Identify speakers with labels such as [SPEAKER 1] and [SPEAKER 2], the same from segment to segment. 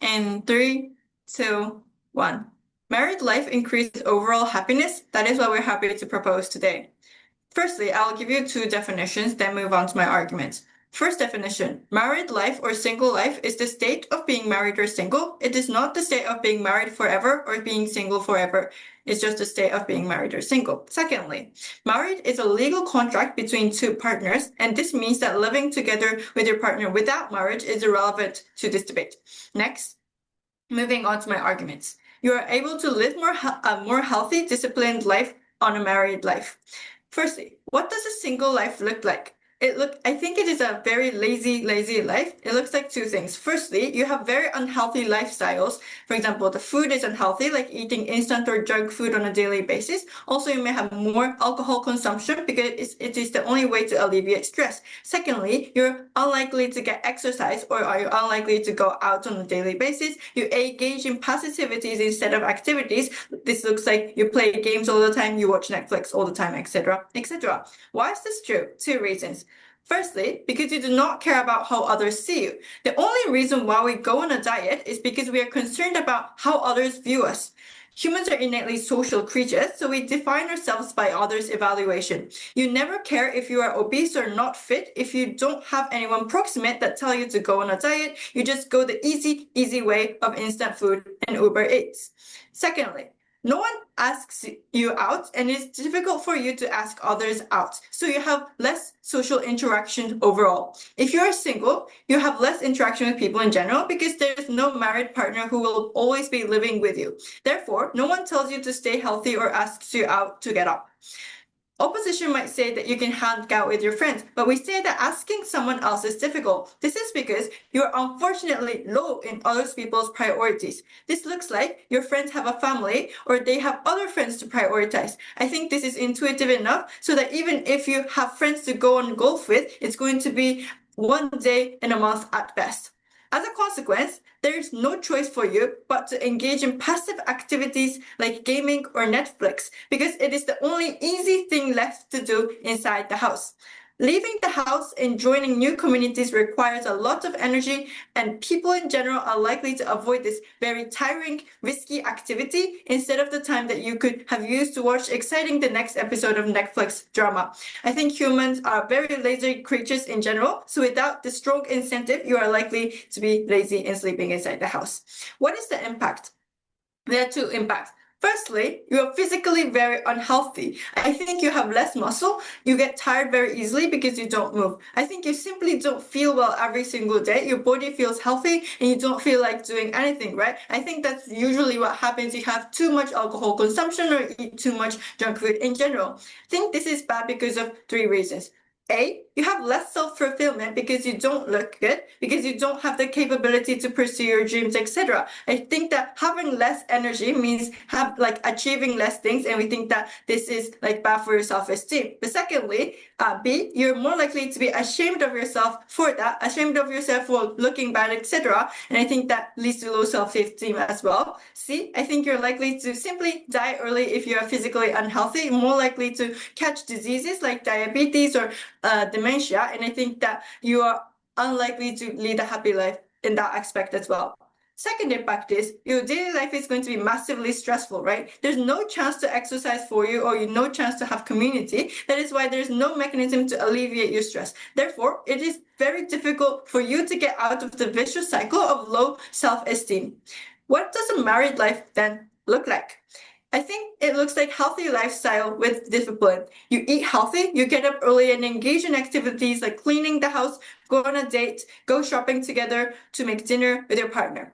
[SPEAKER 1] In 3, 2, 1. Married life increases overall happiness. That is what we're happy to propose today. Firstly, I'll give you 2 definitions, then move on to my arguments. First definition, married life or single life is the state of being married or single. It is not the state of being married forever or being single forever. It's just the state of being married or single. Secondly, married is a legal contract between 2 partners, and this means that living together with your partner without marriage is irrelevant to this debate. Next, moving on to my arguments. You are able to live a more healthy, disciplined life on a married life. Firstly, what does a single life look like? I think it is a very lazy life. It looks like 2 things. Firstly, you have very unhealthy lifestyles. For example, the food is unhealthy, like eating instant or junk food on a daily basis. Also, you may have more alcohol consumption because it is the only way to alleviate stress. Secondly, you're unlikely to get exercise or are you unlikely to go out on a daily basis. You engage in passivities instead of activities. This looks like you play games all the time, you watch Netflix all the time, etc., etc. Why is this true? 2 reasons. Firstly, because you do not care about how others see you. The only reason why we go on a diet is because we are concerned about how others view us. Humans are innately social creatures, so we define ourselves by others' evaluation. You never care if you are obese or not fit. If you don't have anyone proximate that tell you to go on a diet, you just go the easy way of instant food and Uber Eats. Secondly, no one asks you out, and it's difficult for you to ask others out. So you have less social interaction overall. If you are single, you have less interaction with people in general because there's no married partner who will always be living with you. Therefore, no one tells you to stay healthy or asks you out to get up. Opposition might say that you can hang out with your friends, but we say that asking someone else is difficult. This is because you're unfortunately low in other people's priorities. This looks like your friends have a family or they have other friends to prioritize. I think this is intuitive enough so that even if you have friends to go on golf with, it's going to be 1 day in a month at best. As a consequence, there is no choice for you but to engage in passive activities like gaming or Netflix because it is the only easy thing left to do inside the house. Leaving the house and joining new communities requires a lot of energy, and people in general are likely to avoid this very tiring, risky activity instead of the time that you could have used to watch the next episode of Netflix drama. I think humans are very lazy creatures in general, so without the strong incentive, you are likely to be lazy and sleeping inside the house. What is the impact? There are 2 impacts. Firstly, you are physically very unhealthy. I think you have less muscle. You get tired very easily because you don't move. I think you simply don't feel well every single day. Your body feels healthy and you don't feel like doing anything, right? I think that's usually what happens. You have too much alcohol consumption or eat too much junk food in general. I think this is bad because of 3 reasons. A, you have less self-fulfillment because you don't look good, because you don't have the capability to pursue your dreams, etc. I think that having less energy means achieving less things, and we think that this is bad for your self-esteem. But secondly, B, you're more likely to be ashamed of yourself for that, ashamed of yourself for looking bad, etc. And I think that leads to low self-esteem as well. C, I think you're likely to simply die early if you are physically unhealthy, more likely to catch diseases like diabetes or dementia, and I think that you are unlikely to lead a happy life in that aspect as well. Second impact is your daily life is going to be massively stressful, right? There's no chance to exercise for you or no chance to have community. That is why there's no mechanism to alleviate your stress. Therefore, it is very difficult for you to get out of the vicious cycle of low self-esteem. What does a married life then look like? I think it looks like healthy lifestyle with discipline. You eat healthy, you get up early and engage in activities like cleaning the house, go on a date, go shopping together to make dinner with your partner.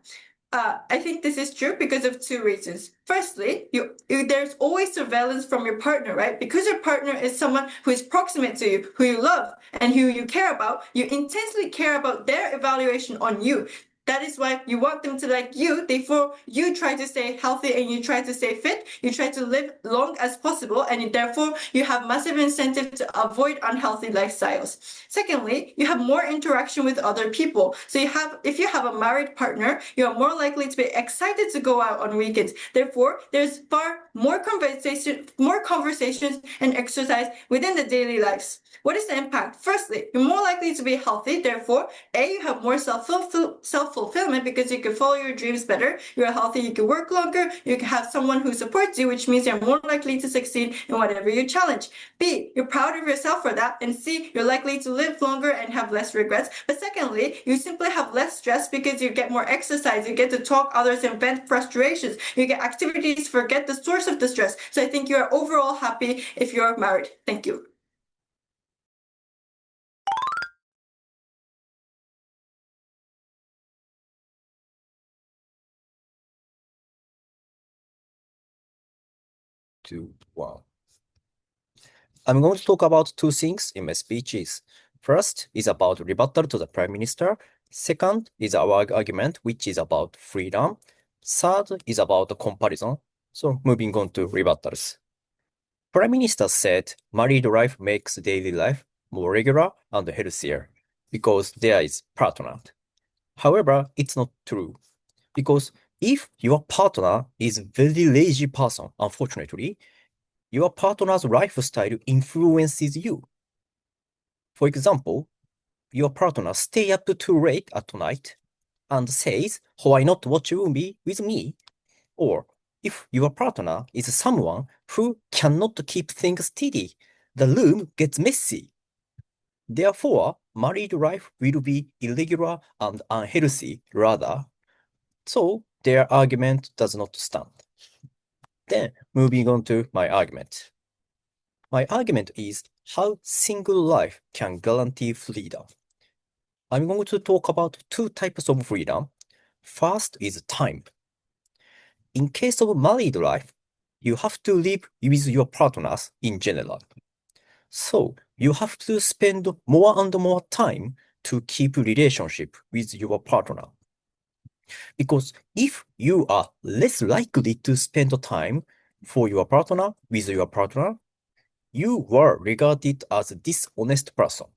[SPEAKER 1] I think this is true because of 2 reasons. Firstly, there's always surveillance from your partner, right? Because your partner is someone who is proximate to you, who you love, and who you care about, you intensely care about their evaluation on you. That is why you want them to like you. Therefore, you try to stay healthy and you try to stay fit. You try to live long as possible, and therefore you have massive incentive to avoid unhealthy lifestyles. Secondly, you have more interaction with other people. So if you have a married partner, you are more likely to be excited to go out on weekends. Therefore, there's far more conversations and exercise within the daily lives. What is the impact? Firstly, you're more likely to be healthy. Therefore, A, you have more self-fulfillment because you can follow your dreams better. You're healthy, you can work longer, you can have someone who supports you, which means you're more likely to succeed in whatever you challenge. B, you're proud of yourself for that. And C, you're likely to live longer and have less regrets. But secondly, you simply have less stress because you get more exercise, you get to talk others and vent frustrations, you get activities to forget the source of the stress. So I think you are overall happy if you're married. Thank you.
[SPEAKER 2] I'm going to talk about two things in my speeches. First is about rebuttal to the Prime Minister. Second is our argument, which is about freedom. Third is about the comparison. So moving on to rebuttals. Prime Minister said married life makes daily life more regular and healthier because there is partner. However, it's not true because if your partner is a very lazy person, unfortunately, your partner's lifestyle influences you. For example, your partner stay up too late at night and says, why not watch a movie with me? Or if your partner is someone who cannot keep things steady, the room gets messy. Therefore, married life will be irregular and unhealthy rather. So their argument does not stand. Then, moving on to my argument. My argument is how single life can guarantee freedom. I'm going to talk about two types of freedom. First is time. In case of married life, you have to live with your partners in general. So you have to spend more and more time to keep relationship with your partner. Because if you are less likely to spend time for your partner with your partner, you were regarded as a dishonest person.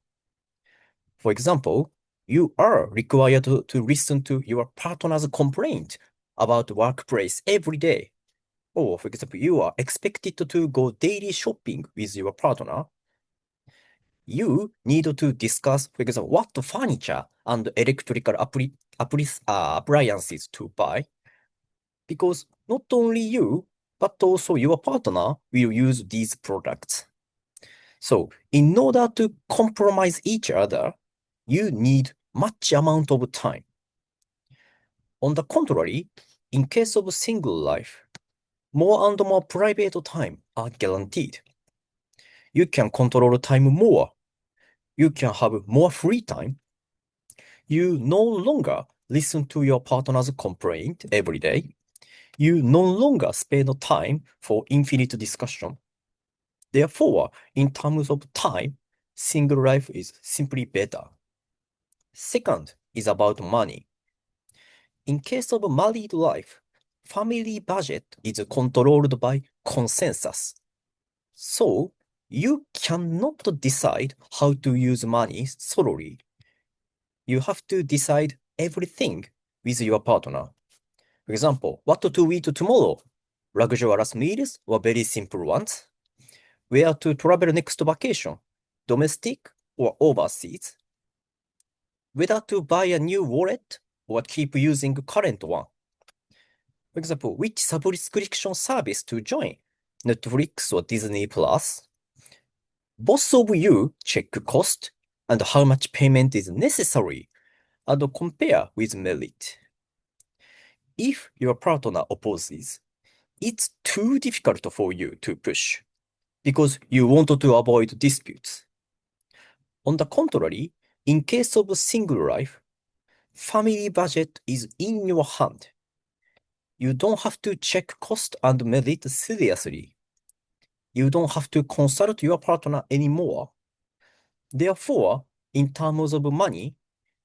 [SPEAKER 2] For example, you are required to listen to your partner's complaint about workplace every day. Or, for example, you are expected to go daily shopping with your partner. You need to discuss, for example, what furniture and electrical appliances to buy. Because not only you, but also your partner will use these products. So, in order to compromise each other, you need much amount of time. On the contrary, in case of single life, more and more private time are guaranteed. You can control time more. You can have more free time. You no longer listen to your partner's complaint every day. You no longer spend time for infinite discussion. Therefore, in terms of time, single life is simply better. Second is about money. In case of married life, family budget is controlled by consensus. So, you cannot decide how to use money solely. You have to decide everything with your partner. For example, what to eat tomorrow? Luxurious meals or very simple ones? Where to travel next vacation? Domestic or overseas? Whether to buy a new wallet or keep using current one? For example, which subscription service to join? Netflix or Disney Plus? Both of you check cost and how much payment is necessary and compare with merit. If your partner opposes, it's too difficult for you to push because you want to avoid disputes. On the contrary, in case of single life, family budget is in your hand. You don't have to check cost and merit seriously. You don't have to consult your partner anymore. Therefore, in terms of money,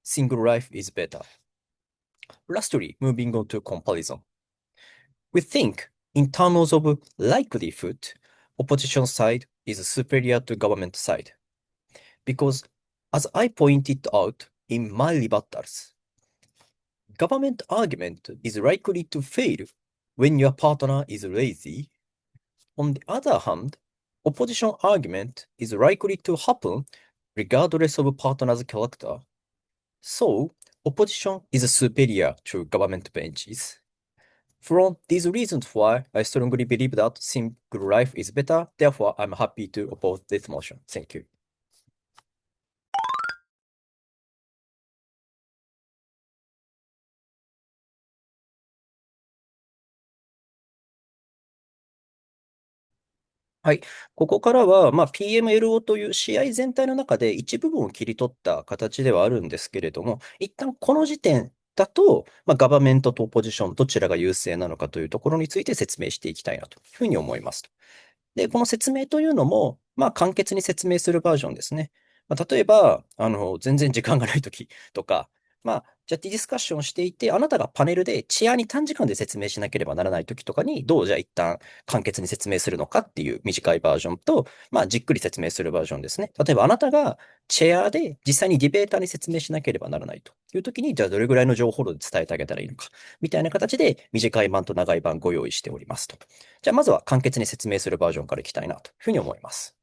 [SPEAKER 2] single life is better. Lastly, moving on to comparison. We think in terms of likelihood, opposition side is superior to government side. Because as I pointed out in my rebuttals, government argument is likely to fail when your partner is lazy. On the other hand, opposition argument is likely to happen regardless of partner's character. So, opposition is superior to government benches. From these reasons why I strongly believe that single life is better, therefore I'm happy to oppose this motion. Thank you. はい。ここからは、PMLO という試合全体の中で一部分を切り取った形ではあるんですけれども、一旦この時点だと、ガバメントとオポジション、どちらが優勢なのかというところについて説明していきたいなというふうに思います。で、この説明というのも、簡潔に説明するバージョンですね。例えば、全然時間がないときとか、じゃあディスカッションをしていて、あなたがパネルでチアに短時間で説明しなければならないときとかに、どうじゃあ一旦簡潔に説明するのかっていう短いバージョンと、じっくり説明するバージョンですね。例えばあなたがチェアで実際にディベーターに説明しなければならないというときに、じゃあどれぐらいの情報量で伝えてあげたらいいのか、みたいな形で短い版と長い版ご用意しておりますと。じゃあまずは簡潔に説明するバージョンからいきたいなというふうに思います。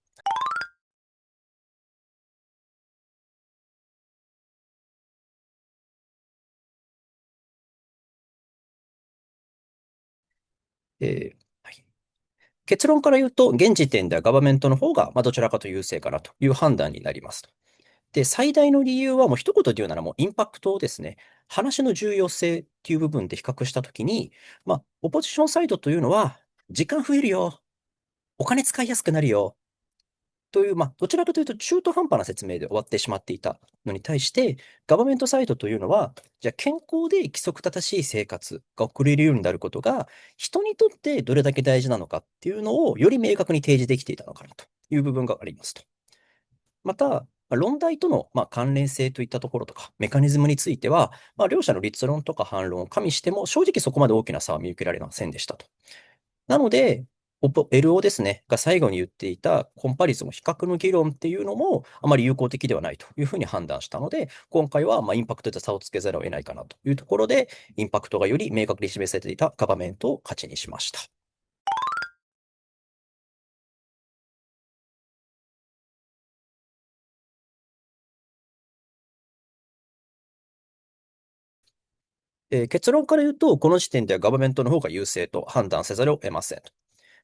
[SPEAKER 2] はい、結論から言うと、現時点ではガバメントの方がどちらかと優勢かなという判断になりますと。で、最大の理由はもう一言で言うならもうインパクトですね。話の重要性っていう部分で比較したときに、オポジションサイドというのは、時間増えるよ。お金使いやすくなるよ。という、どちらかというと中途半端な説明で終わってしまっていたのに対して、ガバメントサイトというのは、じゃあ健康で規則正しい生活が送れるようになることが、人にとってどれだけ大事なのかっていうのをより明確に提示できていたのかなという部分がありますと。また、論題との関連性といったところとか、メカニズムについては、両者の立論とか反論を加味しても、正直そこまで大きな差は見受けられませんでしたと。なので、LO ですね、が最後に言っていたコンパリズム、比較の議論っていうのもあまり有効的ではないというふうに判断したので、今回はインパクトで差をつけざるを得ないかなというところで、インパクトがより明確に示されていたガバメントを勝ちにしました。結論から言うと、この時点ではガバメントの方が優勢と判断せざるを得ません。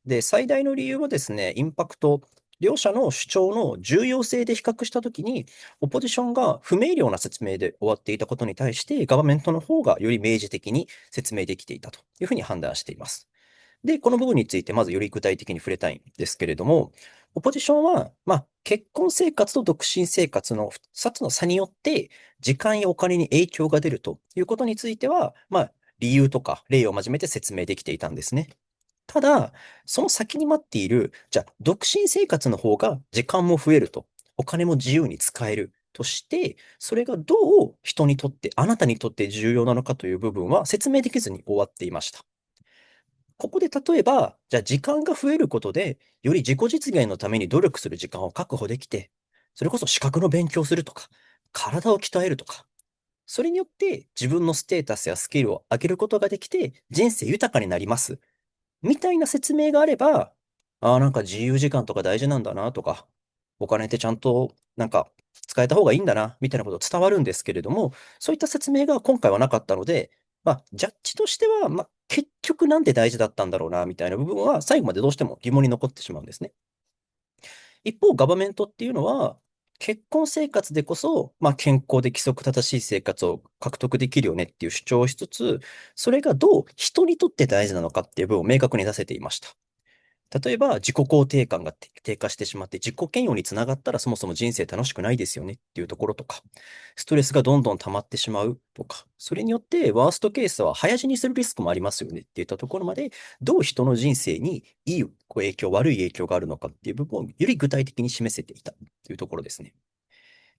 [SPEAKER 2] で、最大の理由はですね、インパクト、両者の主張の重要性で比較したときに、オポジションが不明瞭な説明で終わっていたことに対して、ガバメントの方がより明示的に説明できていたというふうに判断しています。で、この部分についてまずより具体的に触れたいんですけれども、オポジションは、結婚生活と独身生活の2つの差によって、時間やお金に影響が出るということについては、理由とか例を交えて説明できていたんですね。ただ、その先に待っている、じゃあ、独身生活の方が時間も増えると、お金も自由に使えるとして、それがどう人にとって、あなたにとって重要なのかという部分は説明できずに終わっていました。ここで例えば、じゃあ時間が増えることで、より自己実現のために努力する時間を確保できて、それこそ資格の勉強をするとか、体を鍛えるとか、それによって自分のステータスやスキルを上げることができて、人生豊かになります。みたいな説明があれば、なんか自由時間とか大事なんだなとか、お金ってちゃんと使えた方がいいんだな、みたいなこと伝わるんですけれども、そういった説明が今回はなかったので、ジャッジとしては、結局なんで大事だったんだろうな、みたいな部分は最後までどうしても疑問に残ってしまうんですね。一方、ガバメントっていうのは、結婚生活でこそ、健康で規則正しい生活を獲得できるよねっていう主張をしつつ、それがどう人にとって大事なのかっていう部分を明確に出せていました。例えば、自己肯定感が低下してしまって、自己嫌悪につながったらそもそも人生楽しくないですよねっていうところとか、ストレスがどんどん溜まってしまうとか、それによってワーストケースは早死にするリスクもありますよねっていったところまで、どう人の人生にいい影響、悪い影響があるのかっていう部分をより具体的に示せていたというところですね。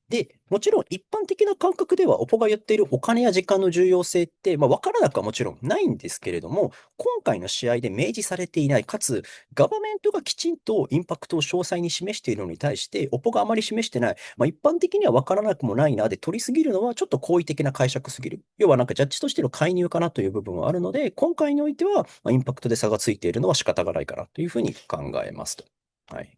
[SPEAKER 2] で、もちろん一般的な感覚では、オポが言っているお金や時間の重要性って、分からなくはもちろんないんですけれども、今回の試合で明示されていない、かつ、ガバメントがきちんとインパクトを詳細に示しているのに対して、オポがあまり示してない、一般的には分からなくもないなで取りすぎるのは、ちょっと好意的な解釈すぎる。要はジャッジとしての介入かなという部分はあるので、今回においては、インパクトで差がついているのは仕方がないかなというふうに考えますと。はい。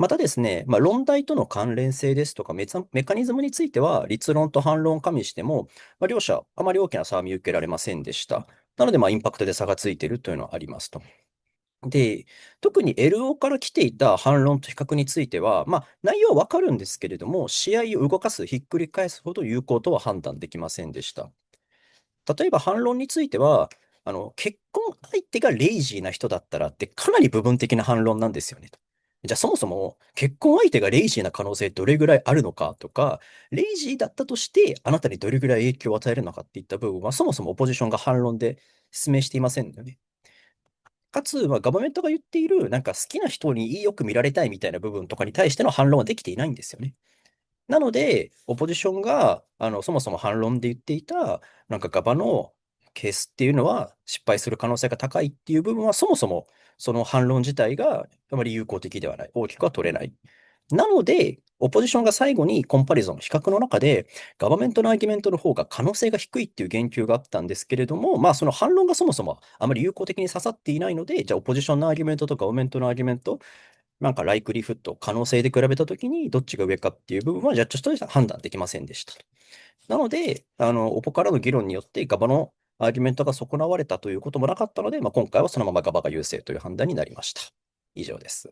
[SPEAKER 2] またですね、論題との関連性ですとかメカニズムについては、立論と反論を加味しても、両者あまり大きな差は見受けられませんでした。なので、インパクトで差がついているというのはありますと。で、特に LO から来ていた反論と比較については、内容はわかるんですけれども、試合を動かす、ひっくり返すほど有効とは判断できませんでした。例えば反論については、結婚相手がレイジーな人だったらってかなり部分的な反論なんですよねと。じゃあそもそも結婚相手がレイジーな可能性どれぐらいあるのかとか、レイジーだったとしてあなたにどれぐらい影響を与えるのかっていった部分はそもそもオポジションが反論で説明していませんよね。かつ、ガバメントが言っている、なんか好きな人によく見られたいみたいな部分とかに対しての反論はできていないんですよね。なので、オポジションが、そもそも反論で言っていた、なんかガバのケースっていうのは失敗する可能性が高いっていう部分は、そもそもその反論自体があまり有効的ではない。大きくは取れない。なので、オポジションが最後にコンパリゾン、比較の中で、ガバメントのアーギュメントの方が可能性が低いっていう言及があったんですけれども、その反論がそもそもあまり有効的に刺さっていないので、じゃあオポジションのアーギュメントとガバメントのアーギュメント、なんかライクリフット、可能性で比べたときにどっちが上かっていう部分はジャッジとしては判断できませんでしたと。なので、オポからの議論によってガバのアーギュメントが損なわれたということもなかったので、今回はそのままガバが優勢という判断になりました。以上です。